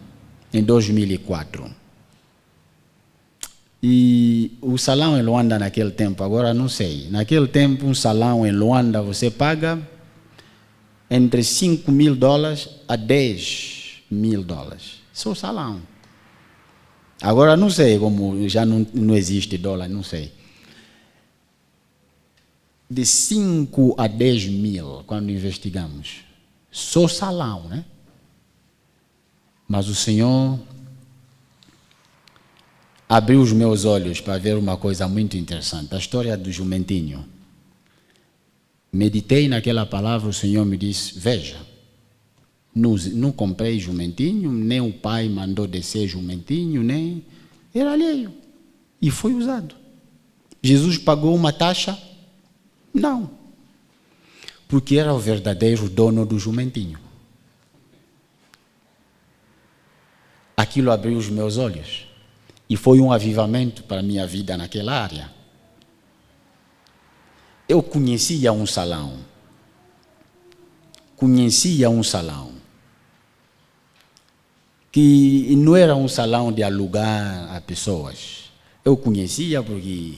em 2004. E o salão em Luanda naquele tempo, agora não sei. Naquele tempo, um salão em Luanda, você paga entre $5.000 a $10.000. Só o salão. Agora não sei, como já não existe dólar, não sei. De 5 a 10 mil, quando investigamos. Só salão, né? Mas o Senhor abriu os meus olhos para ver uma coisa muito interessante. A história do jumentinho. Meditei naquela palavra, o Senhor me disse, veja, não comprei jumentinho, nem o pai mandou descer jumentinho, nem... Era alheio. E foi usado. Jesus pagou uma taxa? Não. Porque era o verdadeiro dono do jumentinho. Aquilo abriu os meus olhos. E foi um avivamento para a minha vida naquela área. Eu conhecia um salão. Que não era um salão de alugar a pessoas. Eu conhecia porque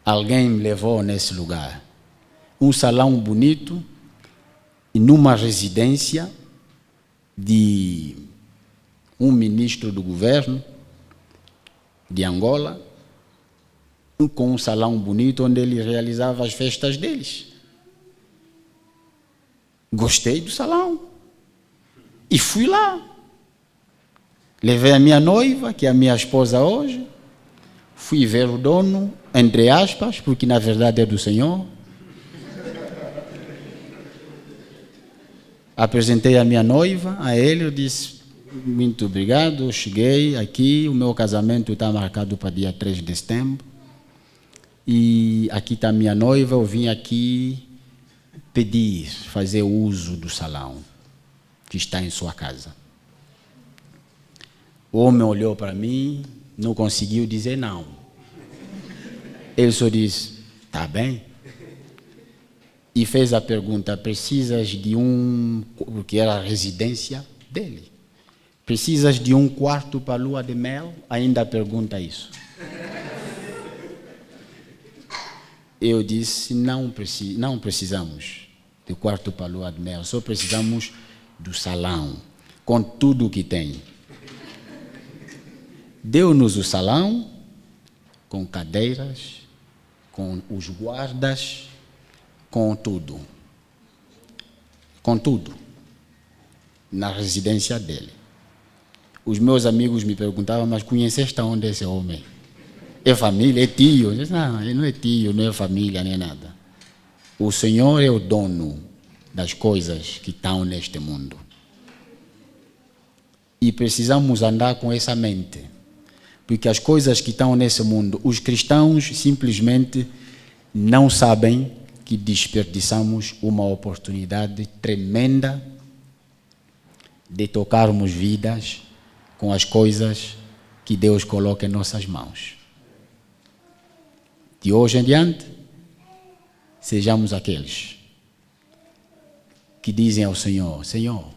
alguém me levou nesse lugar. Um salão bonito, e numa residência de um ministro do governo de Angola, com um salão bonito onde ele realizava as festas deles. Gostei do salão e fui lá. Levei a minha noiva, que é a minha esposa hoje, fui ver o dono, entre aspas, porque na verdade é do Senhor. Apresentei a minha noiva a ele, eu disse, muito obrigado, eu cheguei aqui, o meu casamento está marcado para dia 3 de setembro, e aqui está a minha noiva, eu vim aqui pedir, fazer uso do salão que está em sua casa. O homem olhou para mim, não conseguiu dizer não. Ele só disse, tá bem? E fez a pergunta, precisas de porque era a residência dele. Precisas de um quarto para a lua de mel? Ainda pergunta isso. Eu disse, não precisamos de quarto para a lua de mel, só precisamos do salão, com tudo o que tem. Deu-nos o salão, com cadeiras, com os guardas, com tudo. Contudo, na residência dele, os meus amigos me perguntavam, mas conheceste onde esse homem? É família? É tio? Eu disse, não, ele não é tio, não é família, nem nada. O Senhor é o dono das coisas que estão neste mundo. E precisamos andar com essa mente. Porque as coisas que estão nesse mundo, os cristãos simplesmente não sabem que desperdiçamos uma oportunidade tremenda de tocarmos vidas com as coisas que Deus coloca em nossas mãos. De hoje em diante, sejamos aqueles que dizem ao Senhor, Senhor,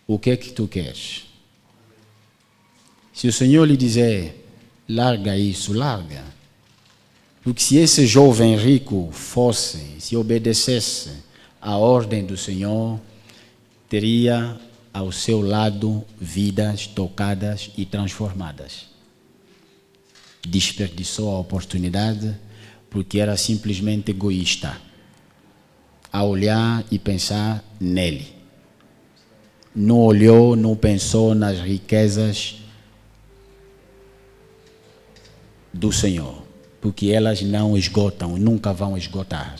o que é que tu queres? Se o Senhor lhe dizer, larga isso, larga. Porque se esse jovem rico se obedecesse à ordem do Senhor, teria ao seu lado vidas tocadas e transformadas. Desperdiçou a oportunidade porque era simplesmente egoísta, a olhar e pensar nele. Não olhou, não pensou nas riquezas do Senhor, porque elas não esgotam, nunca vão esgotar.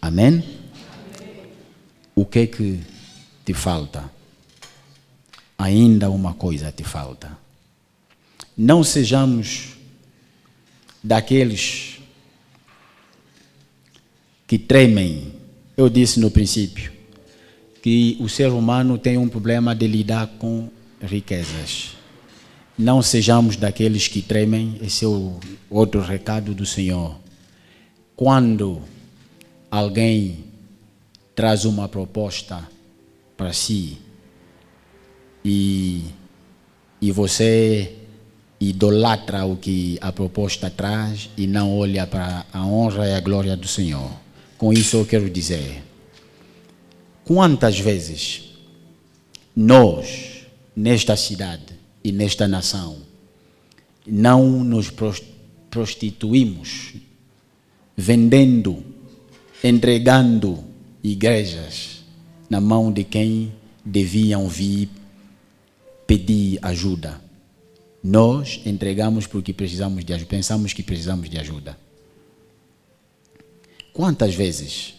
Amém? O que é que te falta? Ainda uma coisa te falta. Não sejamos daqueles que tremem. Eu disse no princípio que o ser humano tem um problema de lidar com riquezas. Não sejamos daqueles que tremem. Esse é o outro recado do Senhor. Quando alguém traz uma proposta para si e você idolatra o que a proposta traz e não olha para a honra e a glória do Senhor. Com isso eu quero dizer, quantas vezes nós, nesta cidade e nesta nação, não nos prostituímos, vendendo, entregando igrejas na mão de quem deviam vir pedir ajuda. Nós entregamos porque precisamos de ajuda, pensamos que precisamos de ajuda. Quantas vezes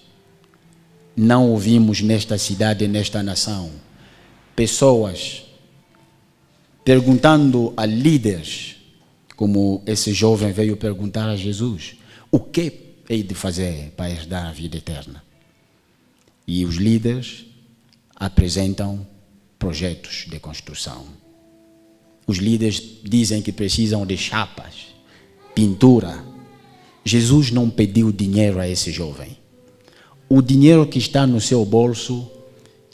não ouvimos nesta cidade e nesta nação pessoas perguntando a líderes, como esse jovem veio perguntar a Jesus, o que hei de fazer para herdar a vida eterna? E os líderes apresentam projetos de construção. Os líderes dizem que precisam de chapas, pintura. Jesus não pediu dinheiro a esse jovem. O dinheiro que está no seu bolso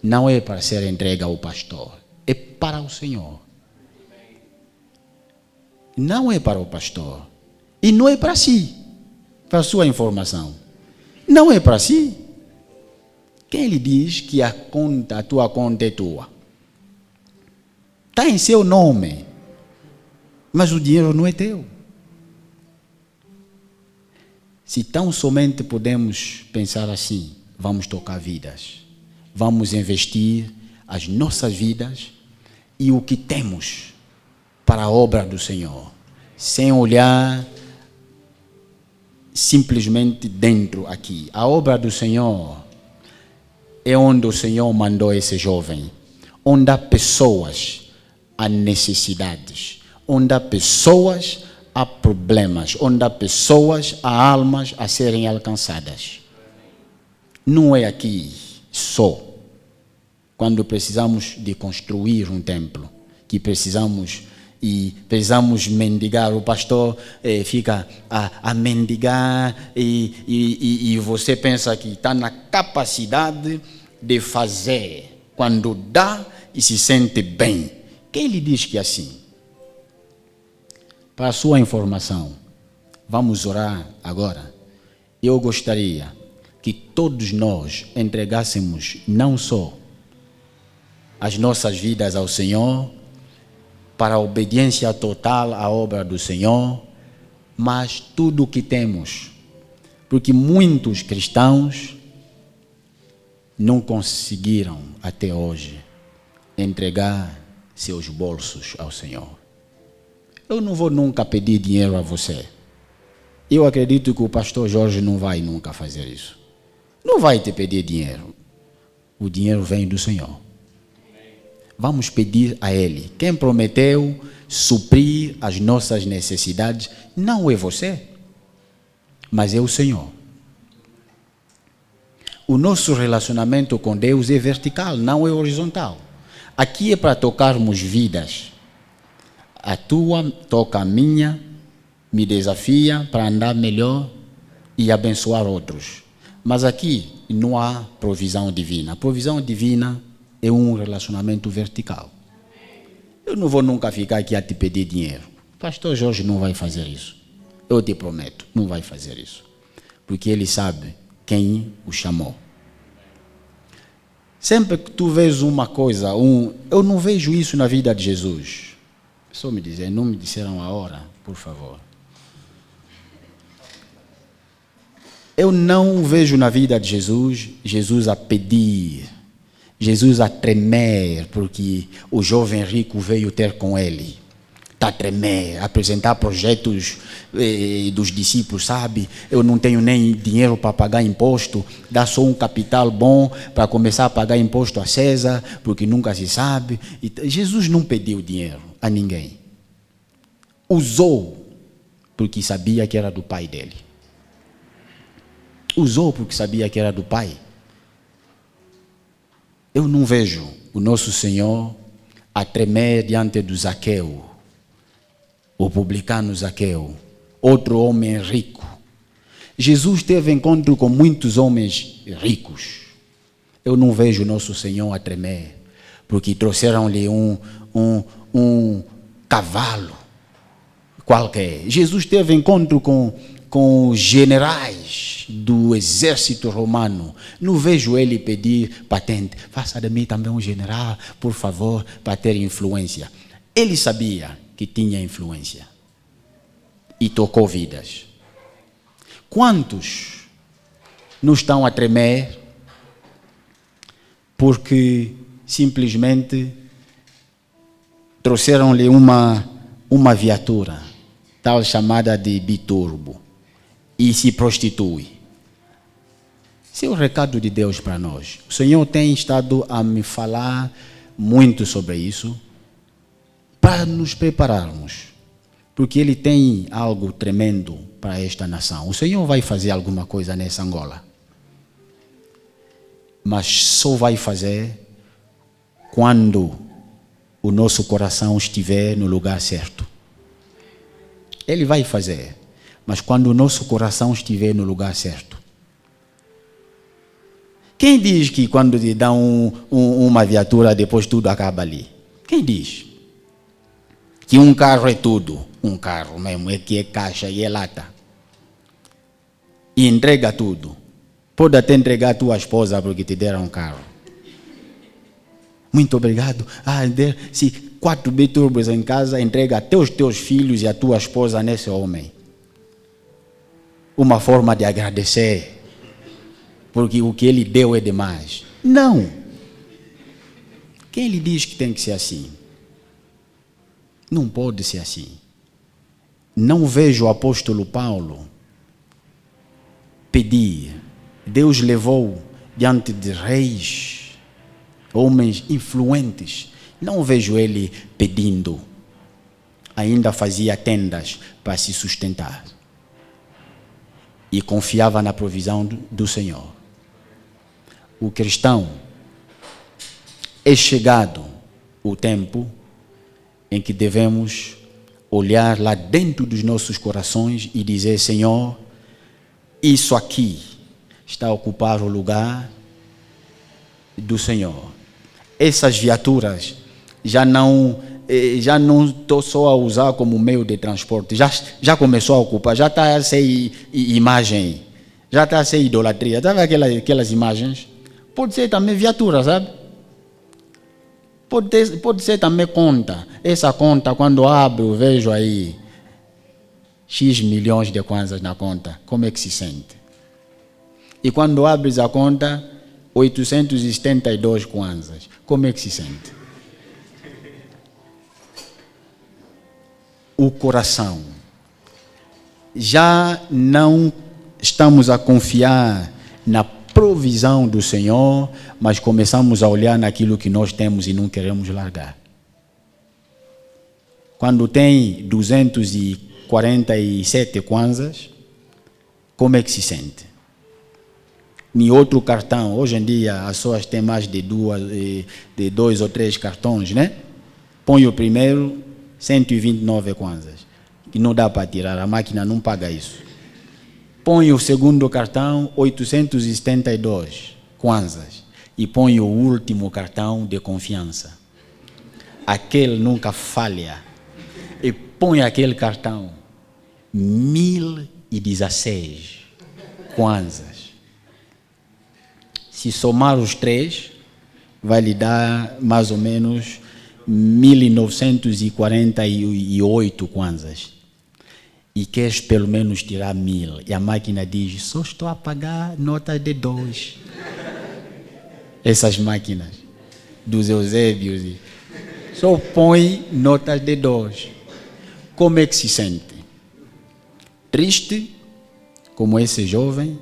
não é para ser entregue ao pastor, é para o Senhor. Não é para o pastor. E não é para si, para a sua informação. Não é para si. Quem lhe diz que a tua conta é tua? Está em seu nome, mas o dinheiro não é teu. Se tão somente podemos pensar assim, vamos tocar vidas, vamos investir as nossas vidas e o que temos para a obra do Senhor, sem olhar simplesmente dentro aqui. A obra do Senhor é onde o Senhor mandou esse jovem, onde há pessoas, há necessidades, onde há pessoas, há problemas, onde há pessoas, há almas a serem alcançadas. Não é aqui só, quando precisamos de construir um templo, que precisamos mendigar, o pastor fica a mendigar e você pensa que está na capacidade de fazer, quando dá e se sente bem. Quem lhe diz que é assim? Para a sua informação, vamos orar agora. Eu gostaria que todos nós entregássemos não só as nossas vidas ao Senhor, para a obediência total à obra do Senhor, mas tudo o que temos. Porque muitos cristãos não conseguiram até hoje entregar seus bolsos ao Senhor. Eu não vou nunca pedir dinheiro a você. Eu acredito que o pastor Jorge não vai nunca fazer isso. Não vai te pedir dinheiro. O dinheiro vem do Senhor. Vamos pedir a Ele. Quem prometeu suprir as nossas necessidades não é você, mas é o Senhor. O nosso relacionamento com Deus é vertical, não é horizontal. Aqui é para tocarmos vidas. A tua toca a minha, me desafia para andar melhor e abençoar outros. Mas aqui não há provisão divina. A provisão divina é um relacionamento vertical. Eu não vou nunca ficar aqui a te pedir dinheiro. Pastor Jorge não vai fazer isso. Eu te prometo, não vai fazer isso. Porque ele sabe quem o chamou. Sempre que tu vês uma coisa, eu não vejo isso na vida de Jesus. Só me dizer, não me disseram a hora, por favor. Eu não vejo na vida de Jesus a pedir, Jesus a tremer, porque o jovem rico veio ter com ele. Está a tremer, a apresentar projetos dos discípulos, sabe? Eu não tenho nem dinheiro para pagar imposto, dá só um capital bom para começar a pagar imposto a César, porque nunca se sabe. Jesus não pediu dinheiro a ninguém. Usou, porque sabia que era do pai dele. Usou porque sabia que era do pai. Eu não vejo o nosso Senhor a tremer diante do Zaqueu, o publicano Zaqueu, outro homem rico. Jesus teve encontro com muitos homens ricos. Eu não vejo o nosso Senhor a tremer, porque trouxeram-lhe um cavalo qualquer. Jesus teve encontro com generais do exército romano. Não vejo ele pedir patente. Faça de mim também um general, por favor, para ter influência. Ele sabia que tinha influência e tocou vidas. Quantos não estão a tremer porque simplesmente trouxeram-lhe uma viatura, tal chamada de biturbo, e se prostitui? Esse é o recado de Deus para nós. O Senhor tem estado a me falar muito sobre isso, para nos prepararmos, porque Ele tem algo tremendo para esta nação. O Senhor vai fazer alguma coisa nessa Angola, mas só vai fazer quando o nosso coração estiver no lugar certo. Ele vai fazer, mas quando o nosso coração estiver no lugar certo. Quem diz que quando te dá uma viatura, depois tudo acaba ali? Quem diz? Que um carro é tudo, um carro mesmo, é que é caixa e é lata. E entrega tudo. Pode até entregar a tua esposa porque te deram um carro. Muito obrigado. Se 4 biturbos em casa, entrega até os teus filhos e a tua esposa nesse homem. Uma forma de agradecer, porque o que ele deu é demais. Não. Quem lhe diz que tem que ser assim? Não pode ser assim. Não vejo o apóstolo Paulo pedir. Deus levou diante de reis, homens influentes. Não vejo ele pedindo. Ainda fazia tendas para se sustentar. E confiava na provisão do Senhor. O cristão, é chegado o tempo em que devemos olhar lá dentro dos nossos corações e dizer: Senhor, isso aqui está a ocupar o lugar do Senhor. Essas viaturas já não estou só a usar como meio de transporte, já começou a ocupar, já está a ser imagem, já está a ser idolatria. Sabe aquelas imagens? Pode ser também viatura, sabe? Pode ser também conta. Essa conta, quando abro, vejo aí X milhões de kwanzas na conta. Como é que se sente? E quando abres a conta, 872 kwanzas. Como é que se sente? O coração. Já não estamos a confiar na provisão do Senhor, mas começamos a olhar naquilo que nós temos e não queremos largar. Quando tem 247 kwanzas, como é que se sente? Em outro cartão, hoje em dia as pessoas têm mais de 2 ou 3 cartões, né? Põe o primeiro, 129 kwanzas, que não dá para tirar, a máquina não paga isso. Põe o segundo cartão, 872 kwanzas, e põe o último cartão de confiança. Aquele nunca falha. E põe aquele cartão, 1016 kwanzas. Se somar os 3, vai lhe dar mais ou menos 1948 kwanzas. E queres pelo menos tirar 1000. E a máquina diz, só estou a pagar notas de 2. Essas máquinas dos Eusébios. Só põe notas de 2. Como é que se sente? Triste, como esse jovem?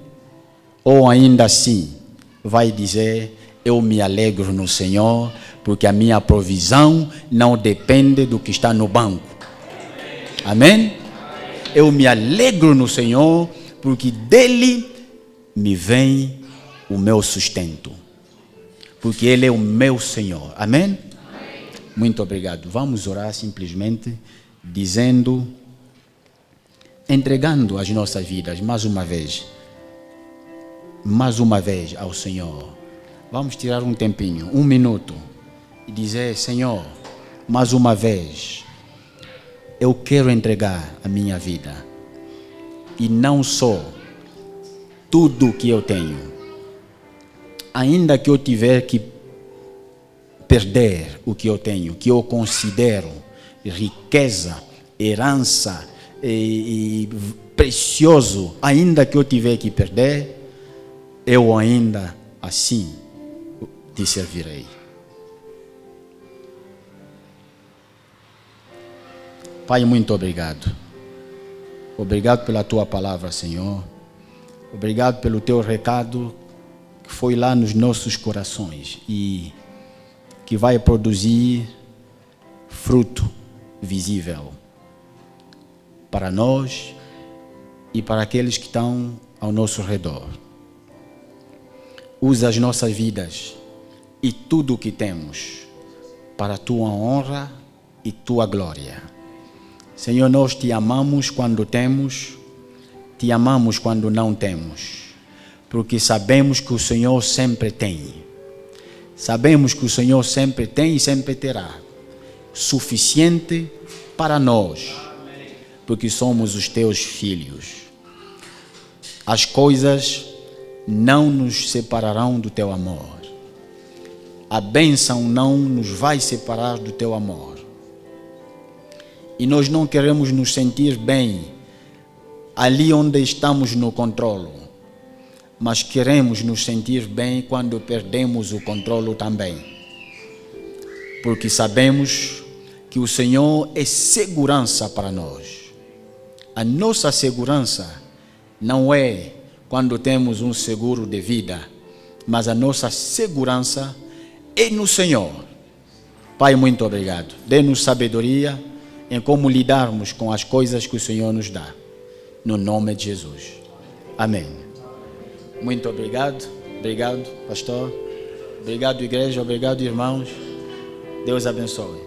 Ou ainda assim, vai dizer, eu me alegro no Senhor, porque a minha provisão não depende do que está no banco. Amém? Eu me alegro no Senhor, porque dele me vem o meu sustento. Porque ele é o meu Senhor. Amém? Muito obrigado. Vamos orar simplesmente dizendo, entregando as nossas vidas mais uma vez ao Senhor. Vamos tirar um tempinho, 1 minuto, e dizer, Senhor, mais uma vez, eu quero entregar a minha vida, e não só tudo o que eu tenho, ainda que eu tiver que perder o que eu tenho, que eu considero riqueza, herança e precioso, ainda que eu tiver que perder, eu ainda assim te servirei. Pai, muito obrigado. Obrigado pela tua palavra, Senhor. Obrigado pelo teu recado que foi lá nos nossos corações e que vai produzir fruto visível para nós e para aqueles que estão ao nosso redor. Usa as nossas vidas e tudo o que temos para a tua honra e tua glória. Senhor, nós te amamos quando temos, te amamos quando não temos, porque sabemos que o Senhor sempre tem. Sabemos que o Senhor sempre tem e sempre terá suficiente para nós, porque somos os teus filhos. As coisas não nos separarão do teu amor. A bênção não nos vai separar do teu amor. E nós não queremos nos sentir bem ali onde estamos no controle, mas queremos nos sentir bem quando perdemos o controle também. Porque sabemos que o Senhor é segurança para nós. A nossa segurança não é quando temos um seguro de vida, mas a nossa segurança é no Senhor. Pai, muito obrigado. Dê-nos sabedoria em como lidarmos com as coisas que o Senhor nos dá. No nome de Jesus. Amém. Muito obrigado. Obrigado, pastor. Obrigado, igreja. Obrigado, irmãos. Deus abençoe.